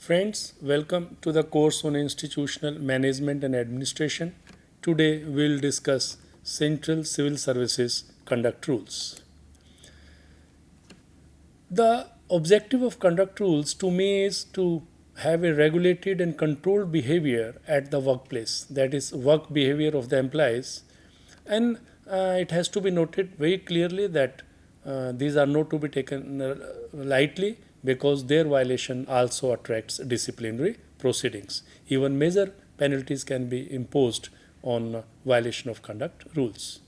Friends, welcome to the course on institutional management and administration. Today we will discuss Central Civil Services Conduct Rules. The objective of conduct rules to me is to have a regulated and controlled behavior at the workplace, that is, work behavior of the employees. And it has to be noted very clearly that these are not to be taken lightly because their violation also attracts disciplinary proceedings. Even major penalties can be imposed on violation of conduct rules.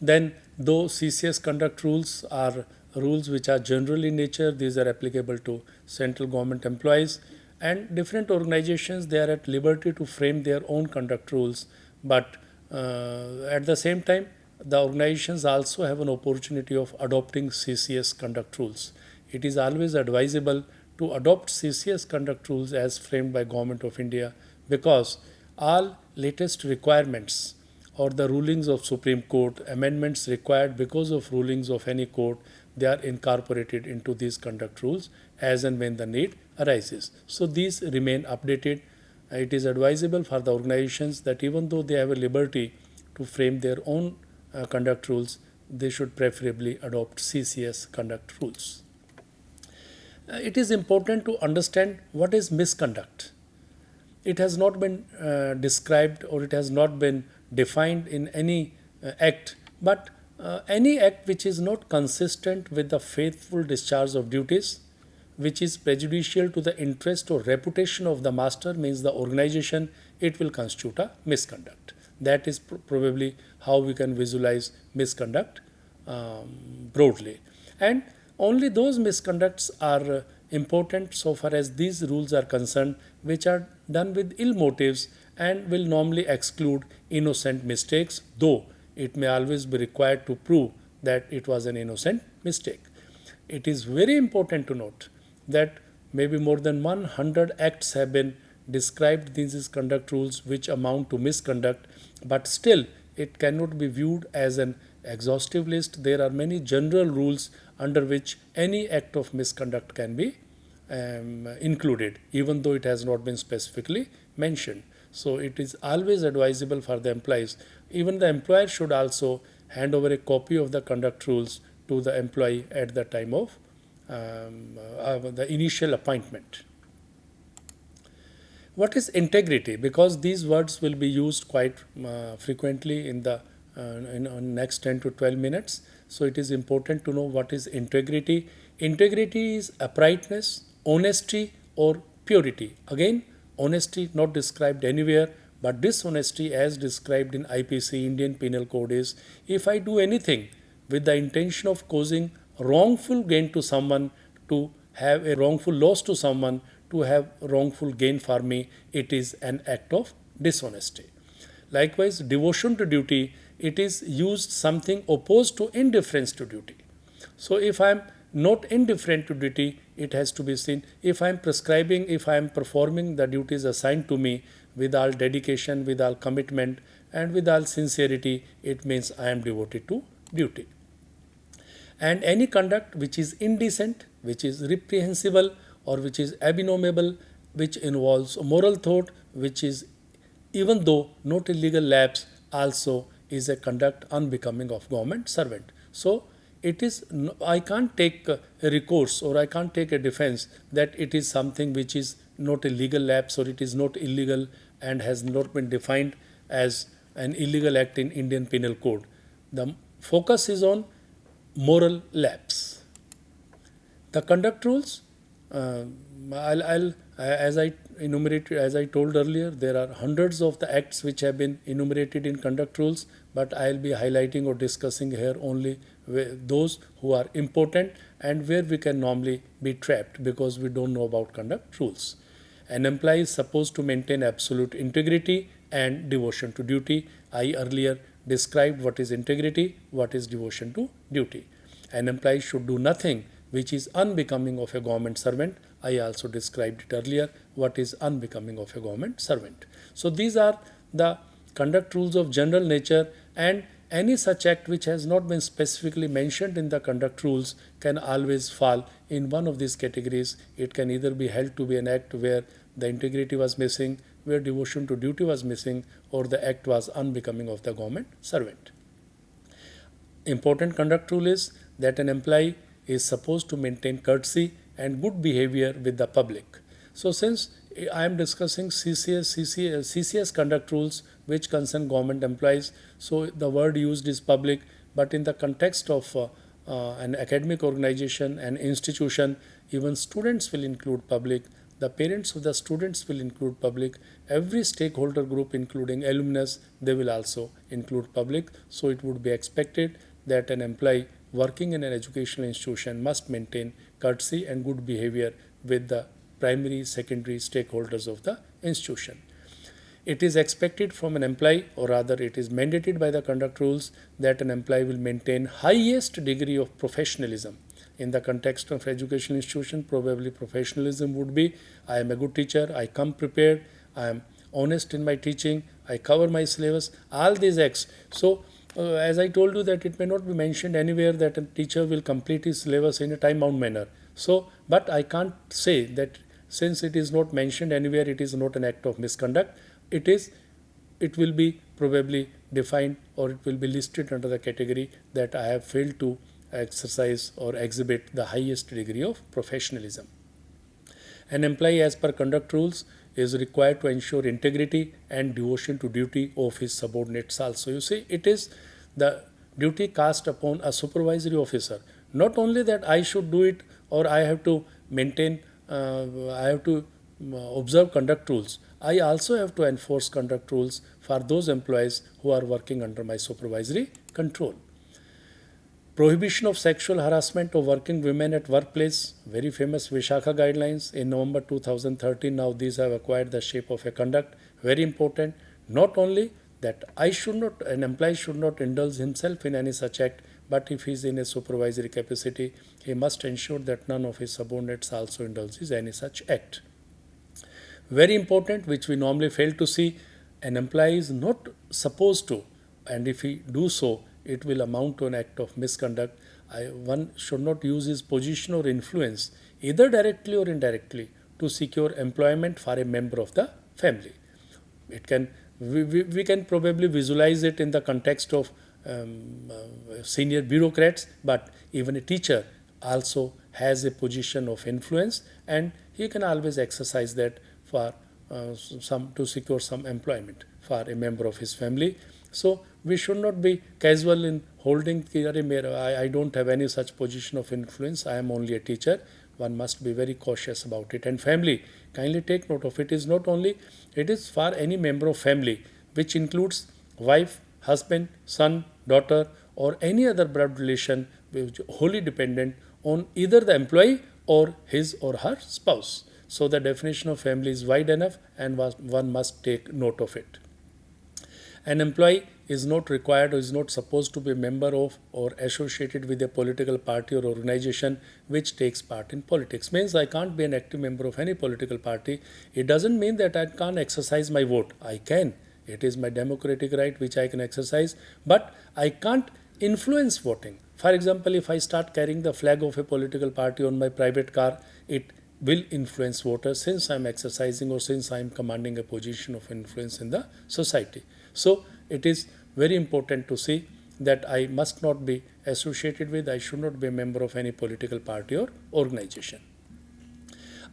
Then, though CCS conduct rules are rules which are general in nature, these are applicable to central government employees and different organizations. They are at liberty to frame their own conduct rules, but at the same time, the organizations also have an opportunity of adopting CCS conduct rules. It is always advisable to adopt CCS conduct rules as framed by Government of India because all latest requirements or the rulings of Supreme Court, amendments required because of rulings of any court, they are incorporated into these conduct rules as and when the need arises. So these remain updated. It is advisable for the organizations that even though they have a liberty to frame their own conduct rules, they should preferably adopt CCS conduct rules. It is important to understand what is misconduct. It has not been described or it has not been defined in any act, but any act which is not consistent with the faithful discharge of duties, which is prejudicial to the interest or reputation of the master, means the organization, it will constitute a misconduct. That is probably how we can visualize misconduct broadly. And only those misconducts are important so far as these rules are concerned, which are done with ill motives and will normally exclude innocent mistakes, though it may always be required to prove that it was an innocent mistake. It is very important to note that maybe more than 100 acts have been described these conduct rules which amount to misconduct, but still it cannot be viewed as an exhaustive list. There are many general rules under which any act of misconduct can be included, even though it has not been specifically mentioned. So it is always advisable for the employees. Even the employer should also hand over a copy of the conduct rules to the employee at the time of the initial appointment. What is integrity? Because these words will be used quite frequently in the next 10 to 12 minutes. So it is important to know what is integrity. Integrity is uprightness, honesty or purity. Again, honesty not described anywhere, but dishonesty as described in IPC, Indian Penal Code, is if I do anything with the intention of causing wrongful gain to someone, to have a wrongful loss to someone, to have wrongful gain for me, it is an act of dishonesty. Likewise, devotion to duty, it is used something opposed to indifference to duty. So if I am not indifferent to duty, it has to be seen. If I am prescribing, if I am performing the duties assigned to me with all dedication, with all commitment and with all sincerity, it means I am devoted to duty. And any conduct which is indecent, which is reprehensible or which is abominable, which involves moral thought, which is, even though not a legal lapse, also is a conduct unbecoming of government servant. So it is, I can't take a recourse or I can't take a defense that it is something which is not a legal lapse or it is not illegal and has not been defined as an illegal act in Indian Penal Code. The focus is on moral lapse. The conduct rules, as I enumerated, as I told earlier, there are hundreds of the acts which have been enumerated in conduct rules, but I will be highlighting or discussing here only those who are important and where we can normally be trapped because we don't know about conduct rules. An employee is supposed to maintain absolute integrity and devotion to duty. I earlier described what is integrity, what is devotion to duty. An employee should do nothing which is unbecoming of a government servant. I also described it earlier, what is unbecoming of a government servant. So these are the conduct rules of general nature, and any such act which has not been specifically mentioned in the conduct rules can always fall in one of these categories. It can either be held to be an act where the integrity was missing, where devotion to duty was missing, or the act was unbecoming of the government servant. Important conduct rule is that an employee is supposed to maintain courtesy and good behavior with the public. So, since I am discussing CCS conduct rules which concern government employees, so the word used is public, but in the context of an academic organization and institution, even students will include public, the parents of the students will include public, every stakeholder group including alumnus, they will also include public. So it would be expected that an employee working in an educational institution must maintain courtesy and good behavior with the primary, secondary stakeholders of the institution. It is expected from an employee, or rather it is mandated by the conduct rules, that an employee will maintain highest degree of professionalism. In the context of educational institution, probably professionalism would be, I am a good teacher, I come prepared, I am honest in my teaching, I cover my syllabus, all these acts. So, as I told you that it may not be mentioned anywhere that a teacher will complete his syllabus in a time-bound manner. So, but I can't say that since it is not mentioned anywhere, it is not an act of misconduct. It will be probably defined, or it will be listed under the category that I have failed to exercise or exhibit the highest degree of professionalism. An employee, as per conduct rules, is required to ensure integrity and devotion to duty of his subordinates also. You see, it is the duty cast upon a supervisory officer. Not only that I should do it, or I have to maintain, I have to observe conduct rules. I also have to enforce conduct rules for those employees who are working under my supervisory control. Prohibition of sexual harassment of working women at workplace, very famous Vishakha guidelines in November 2013. Now these have acquired the shape of a conduct, very important. Not only that an employee should not indulge himself in any such act, but if he is in a supervisory capacity, he must ensure that none of his subordinates also indulges any such act. Very important, which we normally fail to see, an employee is not supposed to, and if he do so, it will amount to an act of misconduct. One should not use his position or influence, either directly or indirectly, to secure employment for a member of the family. We can probably visualize it in the context of senior bureaucrats, but even a teacher also has a position of influence, and he can always exercise that for to secure some employment for a member of his family. So we should not be casual in holding, I don't have any such position of influence, I am only a teacher. One must be very cautious about it. And family, kindly take note of it, is not only, it is for any member of family, which includes wife, husband, son, daughter, or any other blood relation which wholly dependent on either the employee or his or her spouse. So the definition of family is wide enough, and one must take note of it. An employee is not required or is not supposed to be a member of or associated with a political party or organization which takes part in politics. Means I can't be an active member of any political party. It doesn't mean that I can't exercise my vote. I can. It is my democratic right which I can exercise, but I can't influence voting. For example, if I start carrying the flag of a political party on my private car, it will influence voters since I am exercising or since I am commanding a position of influence in the society. So it is very important to see that I must not be associated with, I should not be a member of any political party or organization.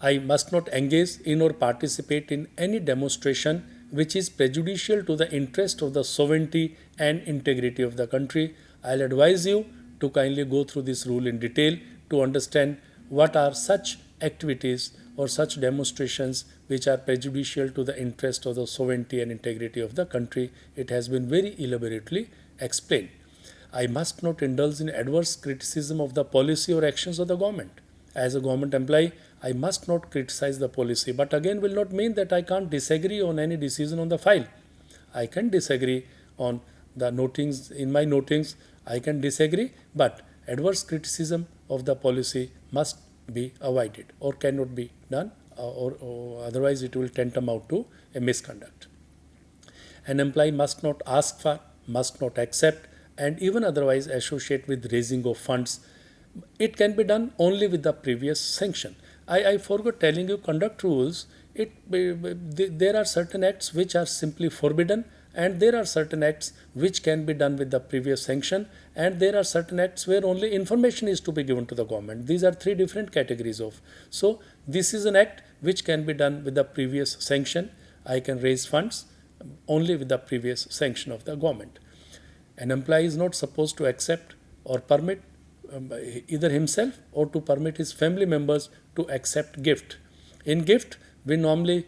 I must not engage in or participate in any demonstration which is prejudicial to the interest of the sovereignty and integrity of the country. I'll advise you to kindly go through this rule in detail to understand what are such activities or such demonstrations which are prejudicial to the interest of the sovereignty and integrity of the country. It has been very elaborately explained. I must not indulge in adverse criticism of the policy or actions of the government. As a government employee, I must not criticize the policy, but again will not mean that I can't disagree on any decision on the file. I can disagree on the notings, in my notings, I can disagree, but adverse criticism of the policy must be avoided or cannot be done, or otherwise it will tantamount to a misconduct. An employee must not ask for, must not accept, and even otherwise associate with raising of funds, it can be done only with the previous sanction. I forgot telling you conduct rules. There are certain acts which are simply forbidden, and there are certain acts which can be done with the previous sanction, and there are certain acts where only information is to be given to the government. These are three different categories of. So this is an act which can be done with the previous sanction. I can raise funds only with the previous sanction of the government. An employee is not supposed to accept or permit either himself or to permit his family members to accept gift. In gift, we normally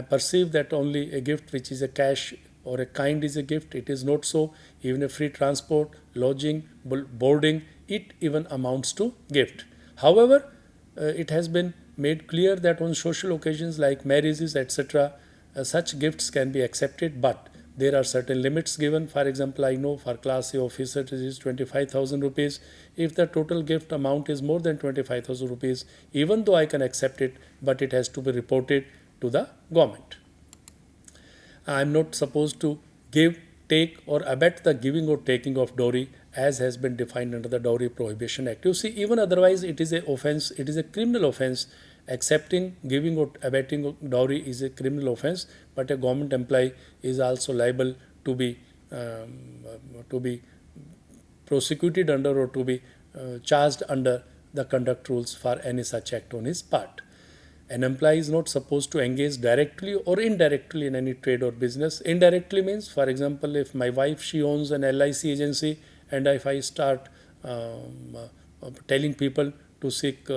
perceive that only a gift which is a cash or a kind is a gift. It is not so. Even a free transport, lodging, boarding, it even amounts to gift. However, it has been made clear that on social occasions like marriages, etc., such gifts can be accepted, but there are certain limits given. For example, I know for class A officer it is 25,000 rupees. If the total gift amount is more than 25,000 rupees, even though I can accept it, but it has to be reported to the government. I am not supposed to give, take, or abet the giving or taking of dowry as has been defined under the Dowry Prohibition Act. You see, even otherwise it is a offence, it is a criminal offence. Accepting, giving, or abetting of dowry is a criminal offence, but a government employee is also liable to be prosecuted under or to be charged under the conduct rules for any such act on his part. An employee is not supposed to engage directly or indirectly in any trade or business. Indirectly means, for example, if my wife, she owns an LIC agency, and if I start telling people to seek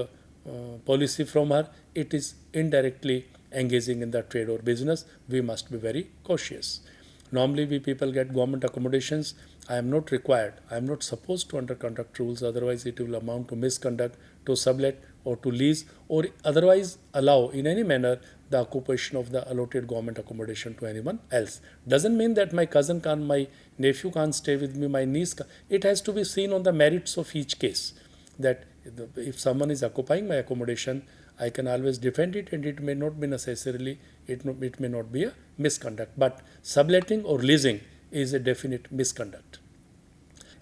policy from her, it is indirectly engaging in the trade or business. We must be very cautious. Normally, we people get government accommodations. I am not required, I am not supposed to under conduct rules, otherwise it will amount to misconduct, to sublet or to lease, or otherwise allow in any manner the occupation of the allotted government accommodation to anyone else. Doesn't mean that my cousin can't, my nephew can't stay with me, my niece can't. It has to be seen on the merits of each case, that if someone is occupying my accommodation, I can always defend it, and it may not be necessarily, it may not be a misconduct. But subletting or leasing is a definite misconduct.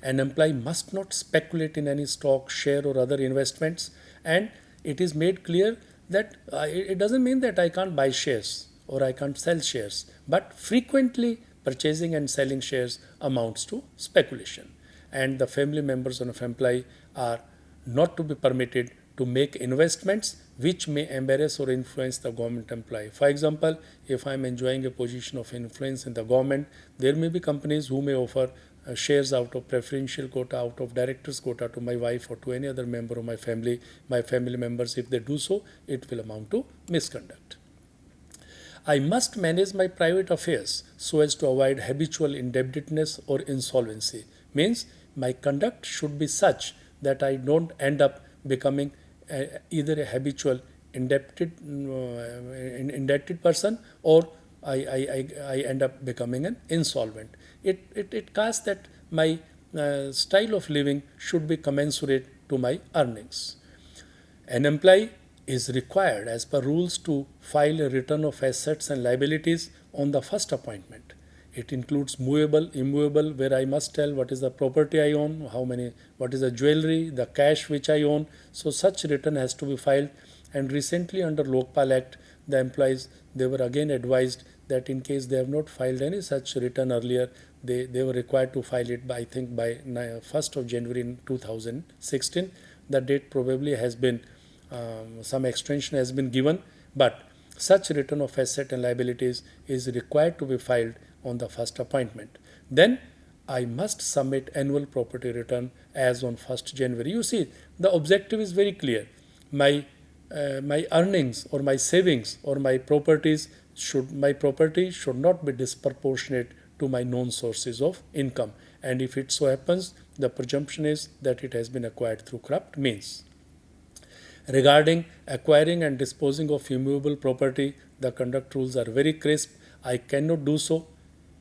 An employee must not speculate in any stock, share, or other investments, and it is made clear that it doesn't mean that I can't buy shares or I can't sell shares, but frequently purchasing and selling shares amounts to speculation. And the family members of an employee are not to be permitted to make investments which may embarrass or influence the government employee. For example, if I am enjoying a position of influence in the government, there may be companies who may offer shares out of preferential quota, out of director's quota to my wife or to any other member of my family members. If they do so, it will amount to misconduct. I must manage my private affairs so as to avoid habitual indebtedness or insolvency. Means my conduct should be such that I don't end up becoming either a habitual indebted person, or I end up becoming an insolvent. It casts that my style of living should be commensurate to my earnings. An employee is required as per rules to file a return of assets and liabilities on the first appointment. It includes movable, immovable, where I must tell what is the property I own, what is the jewelry, the cash which I own. So such return has to be filed. And recently under Lokpal Act, the employees, they were again advised that in case they have not filed any such return earlier, they were required to file it by, I think, by 1st of January in 2016. The date probably has been, some extension has been given, but such return of asset and liabilities is required to be filed on the first appointment. Then I must submit annual property return as on 1st January. You see, the objective is very clear. My earnings or my savings or my property should not be disproportionate to my known sources of income. And if it so happens, the presumption is that it has been acquired through corrupt means. Regarding acquiring and disposing of immovable property, the conduct rules are very crisp. I cannot do so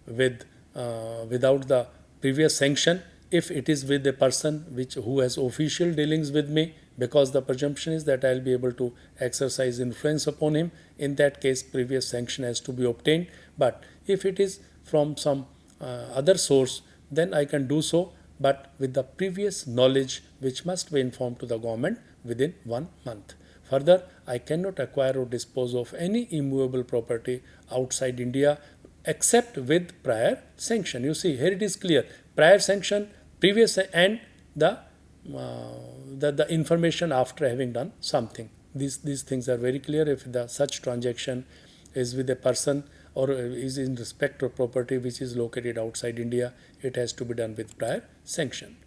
without the previous sanction if it is with a person who has official dealings with me, because the presumption is that I will be able to exercise influence upon him. In that case, previous sanction has to be obtained. But if it is from some other source, then I can do so but with the previous knowledge which must be informed to the government within 1 month. Further, I cannot acquire or dispose of any immovable property outside India except with prior sanction. You see, here it is clear: prior sanction, previous, and the information after having done something. These things are very clear. If such transaction is with a person or is in respect of property which is located outside India, it has to be done with prior sanction.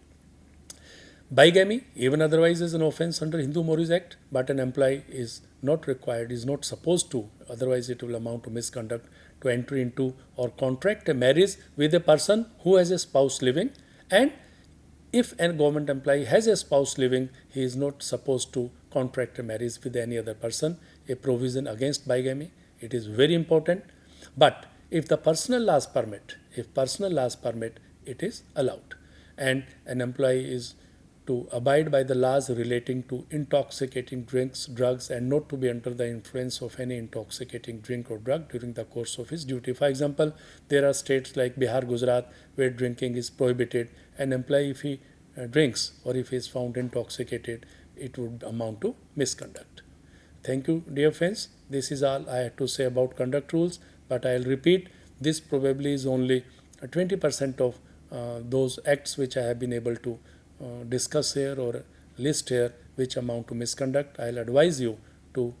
Bigamy, even otherwise, is an offence under Hindu Marriage Act, but an employee is not required, is not supposed to, otherwise it will amount to misconduct, to enter into or contract a marriage with a person who has a spouse living. And if a government employee has a spouse living, he is not supposed to contract a marriage with any other person, a provision against bigamy. It is very important. But if personal laws permit, it is allowed. And an employee is to abide by the laws relating to intoxicating drinks, drugs, and not to be under the influence of any intoxicating drink or drug during the course of his duty. For example, there are states like Bihar, Gujarat, where drinking is prohibited. An employee, if he drinks or if he is found intoxicated, it would amount to misconduct. Thank you, dear friends. This is all I had to say about conduct rules, but I'll repeat, this probably is only 20% of those acts which I have been able to discuss here or list here which amount to misconduct. I'll advise you to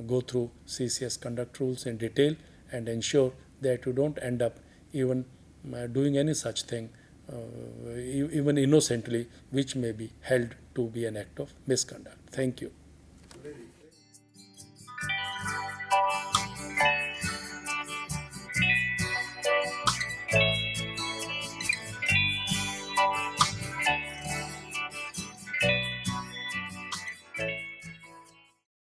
go through CCS conduct rules in detail and ensure that you don't end up even doing any such thing, even innocently, which may be held to be an act of misconduct. Thank you.